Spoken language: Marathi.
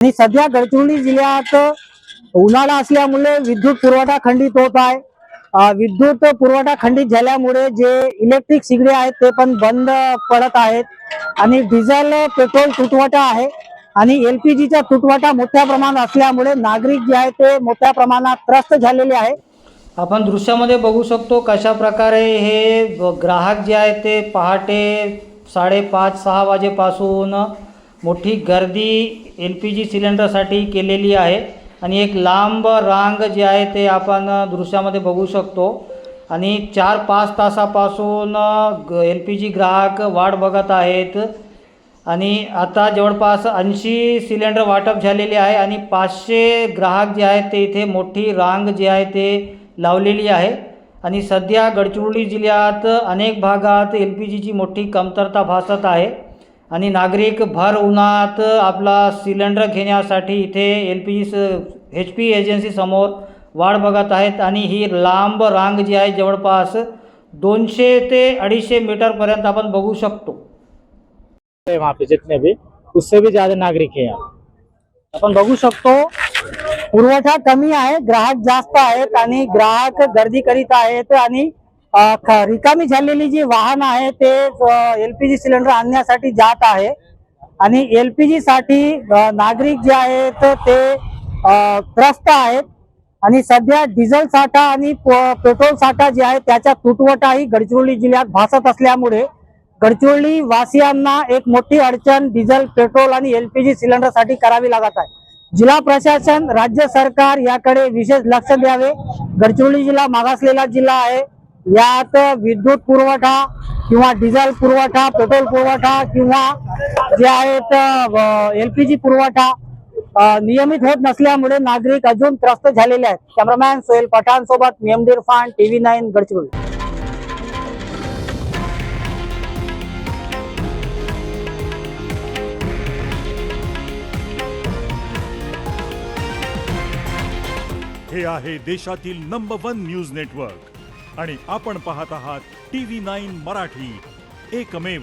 आणि सध्या गडचिरोली जिल्ह्यात उन्हाळा असल्यामुळे विद्युत पुरवठा खंडित होत आहे। विद्युत पुरवठा खंडित झाल्यामुळे जे इलेक्ट्रिक शिगडी आहेत ते पण बंद पडत आहेत आणि डिझेल पेट्रोल तुटवडा आहे आणि एलपीजीचा तुटवडा मोठ्या प्रमाणात असल्यामुळे नागरिक जे आहेत ते मोठ्या प्रमाणात त्रस्त झालेले आहे। आपण दृश्यामध्ये बघू शकतो कशा प्रकारे हे ग्राहक जे आहेत ते पहाटे 5:30-6 वाजेपासून मोठी गर्दी LPG सिलेंडरसाठी केलेली आहे आणि एक लांब रांग जी आहे ते आपण दृश्यामध्ये बघू शकतो आणि 4-5 तासापासून LPG ग्राहक वाट बघत आहेत आणि आता जवळपास 80 सिलेंडर वाटप झालेले आहे आणि 500 ग्राहक जे आहेत ते इथे मोठी रांग जी आहे ते लावलेली आहे आणि सध्या गडचिरोली जिल्ह्यात अनेक भागात LPGची मोठी कमतरता भासत आहे आणि नागरिक भर उन्हात आपला सिलेंडर घेण्यासाठी इथे HP एजन्सी समोर वाट बघत आहेत आणि ही लांब रांग जी आहे जवळपास 200 ते 250 मीटरपर्यंत आपण बघू शकतो। वहाँ पे जितने भी उससे भी ज्यादा नागरिक है यहाँ आपण बघू शकतो पुरवठा कमी आहे, ग्राहक जास्त आहेत आणि ग्राहक गर्दी करीत आहेत आणि रिकामी झालेली जी वाहन आहे ते LPG सिलेंडर आणण्यासाठी जात आहे आणि LPG साठी नागरिक जे आहेत ते त्रस्त आहेत आणि सध्या डिझेल साठा आणि पेट्रोल साठा जे आहे त्याचा तुटवडाही गडचिरोली जिल्ह्यात भासत असल्यामुळे गडचिरोली वासियांना एक मोठी अडचण डिझेल पेट्रोल आणि LPG सिलेंडर साठी करावी लागत आहे। जिल्हा प्रशासन राज्य सरकार याकडे विशेष लक्ष द्यावे। गडचिरोली जिल्हा मागासलेला जिल्हा आहे, यात विद्युत पुरवठा किंवा डिझेल पुरवठा पेट्रोल पुरवठा किंवा जे आहेत LPG पुरवठा नियमित होत नसल्यामुळे नागरिक अजून त्रस्त झालेले आहेत। कॅमेरामॅन सोहेल पठाण सोबत मेमडी इरफान TV9 गडचिरोली। हे आहे देशातील नंबर 1 न्यूज नेटवर्क आणि आपण पाहत आहात TV9 मराठी, एकमेव।